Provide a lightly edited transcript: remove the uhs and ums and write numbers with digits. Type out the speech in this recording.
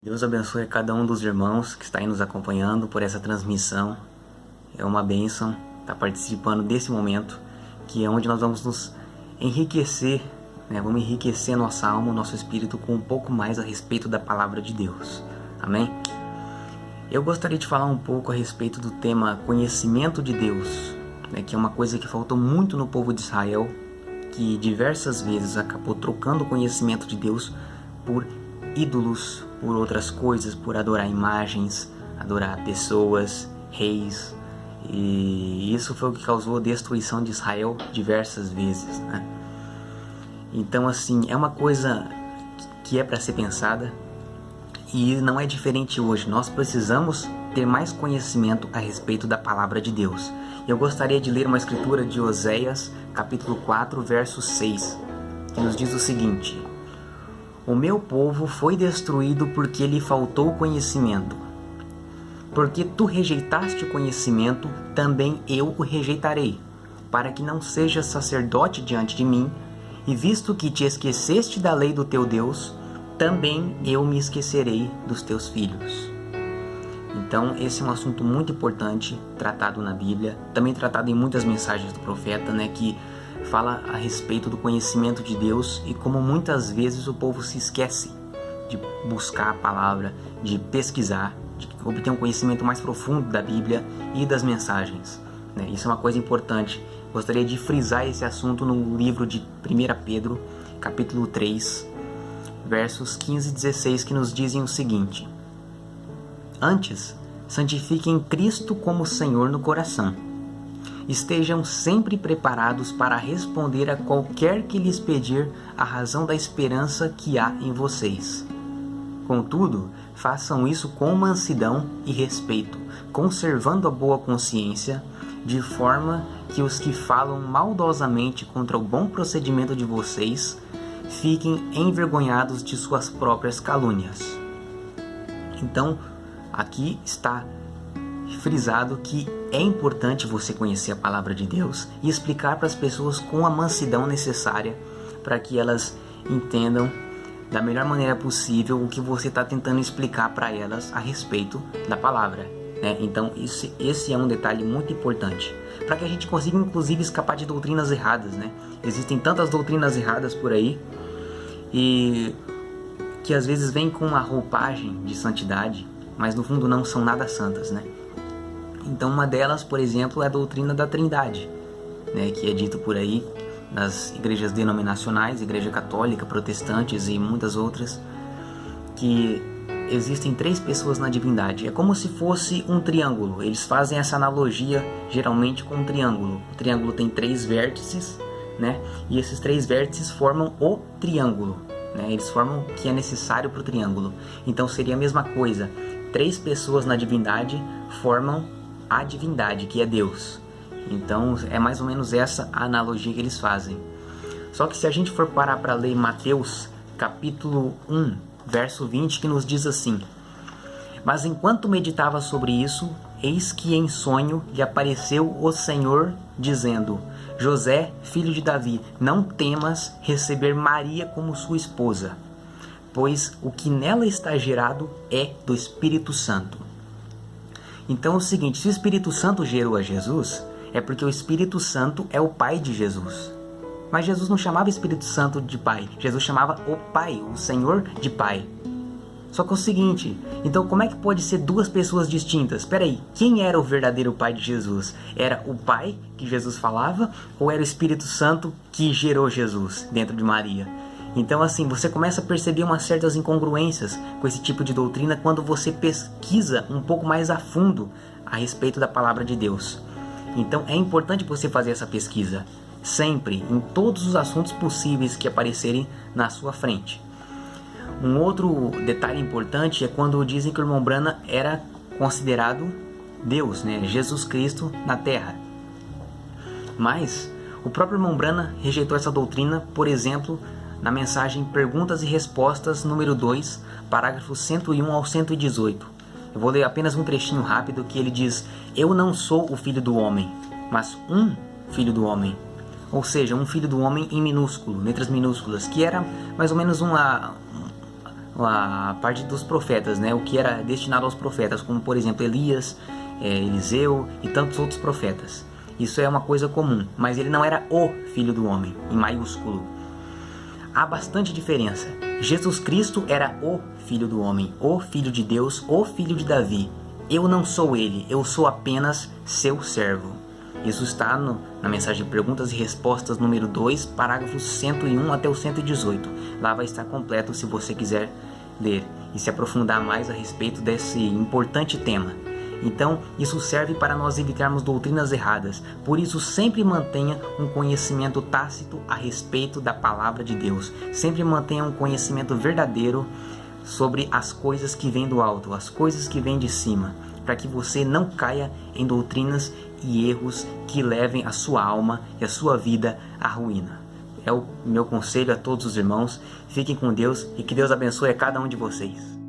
Deus abençoe a cada um dos irmãos que está aí nos acompanhando por essa transmissão. É uma bênção estar participando desse momento, que é onde nós vamos nos enriquecer, né? Vamos enriquecer nossa alma, nosso espírito com um pouco mais a respeito da palavra de Deus. Amém? Eu gostaria de falar um pouco a respeito do tema conhecimento de Deus, né? Que é uma coisa que faltou muito no povo de Israel, que diversas vezes acabou trocando o conhecimento de Deus por ídolos, por outras coisas, por adorar imagens, adorar pessoas, reis, e isso foi o que causou a destruição de Israel diversas vezes, né? Então, assim, é uma coisa que é para ser pensada e não é diferente hoje. Nós precisamos ter mais conhecimento a respeito da palavra de Deus. Eu gostaria de ler uma escritura de Oséias, capítulo 4, verso 6, que nos diz o seguinte: O meu povo foi destruído porque lhe faltou conhecimento. Porque tu rejeitaste o conhecimento, também eu o rejeitarei, para que não sejas sacerdote diante de mim, e visto que te esqueceste da lei do teu Deus, também eu me esquecerei dos teus filhos. Então, esse é um assunto muito importante, tratado na Bíblia, também tratado em muitas mensagens do profeta, né, que fala a respeito do conhecimento de Deus e como muitas vezes o povo se esquece de buscar a palavra, de pesquisar, de obter um conhecimento mais profundo da Bíblia e das mensagens, né? Isso é uma coisa importante. Gostaria de frisar esse assunto no livro de 1 Pedro, capítulo 3, versos 15 e 16, que nos dizem o seguinte: Antes, santifiquem Cristo como Senhor no coração. Estejam sempre preparados para responder a qualquer que lhes pedir a razão da esperança que há em vocês. Contudo, façam isso com mansidão e respeito, conservando a boa consciência, de forma que os que falam maldosamente contra o bom procedimento de vocês fiquem envergonhados de suas próprias calúnias. Então, aqui está frisado que é importante você conhecer a palavra de Deus e explicar para as pessoas com a mansidão necessária para que elas entendam da melhor maneira possível o que você está tentando explicar para elas a respeito da palavra, né? Então esse é um detalhe muito importante para que a gente consiga inclusive escapar de doutrinas erradas, né? Existem tantas doutrinas erradas por aí e que às vezes vêm com uma roupagem de santidade, mas no fundo não são nada santas, né? Então uma delas, por exemplo, é a doutrina da Trindade, né, que é dito por aí nas igrejas denominacionais, igreja católica, protestantes e muitas outras, que existem três pessoas na divindade. É como se fosse um triângulo. Eles fazem essa analogia geralmente com um triângulo. O triângulo tem três vértices, né, e esses três vértices formam o triângulo, né, eles formam o que é necessário para o triângulo. Então seria a mesma coisa. Três pessoas na divindade formam a divindade, que é Deus. Então é mais ou menos essa a analogia que eles fazem. Só que se a gente for parar para ler Mateus capítulo 1, verso 20, que nos diz assim: Mas enquanto meditava sobre isso, eis que em sonho lhe apareceu o Senhor, dizendo: José, filho de Davi, não temas receber Maria como sua esposa, pois o que nela está gerado é do Espírito Santo. Então é o seguinte, se o Espírito Santo gerou a Jesus, é porque o Espírito Santo é o Pai de Jesus. Mas Jesus não chamava o Espírito Santo de Pai, Jesus chamava o Pai, o Senhor de Pai. Só que é o seguinte, então como é que pode ser duas pessoas distintas? Espera aí, quem era o verdadeiro Pai de Jesus? Era o Pai que Jesus falava ou era o Espírito Santo que gerou Jesus dentro de Maria? Então assim, você começa a perceber umas certas incongruências com esse tipo de doutrina quando você pesquisa um pouco mais a fundo a respeito da palavra de Deus. Então é importante você fazer essa pesquisa, sempre, em todos os assuntos possíveis que aparecerem na sua frente. Um outro detalhe importante é quando dizem que o irmão Branham era considerado Deus, né? Jesus Cristo na Terra. Mas o próprio irmão Branham rejeitou essa doutrina, por exemplo, na mensagem Perguntas e Respostas número 2, parágrafos 101 ao 118. Eu vou ler apenas um trechinho rápido que ele diz: Eu não sou o filho do homem, mas um filho do homem. Ou seja, um filho do homem em minúsculo, letras minúsculas, que era mais ou menos a parte dos profetas, né? O que era destinado aos profetas, como por exemplo Elias, Eliseu e tantos outros profetas. Isso é uma coisa comum, mas ele não era o Filho do Homem, em maiúsculo. Há bastante diferença. Jesus Cristo era o Filho do Homem, o Filho de Deus, o Filho de Davi. Eu não sou ele, eu sou apenas seu servo. Isso está na mensagem de perguntas e respostas número 2, parágrafos 101 até o 118. Lá vai estar completo se você quiser ler e se aprofundar mais a respeito desse importante tema. Então, isso serve para nós evitarmos doutrinas erradas. Por isso, sempre mantenha um conhecimento tácito a respeito da palavra de Deus. Sempre mantenha um conhecimento verdadeiro sobre as coisas que vêm do alto, as coisas que vêm de cima, para que você não caia em doutrinas e erros que levem a sua alma e a sua vida à ruína. É o meu conselho a todos os irmãos. Fiquem com Deus e que Deus abençoe a cada um de vocês.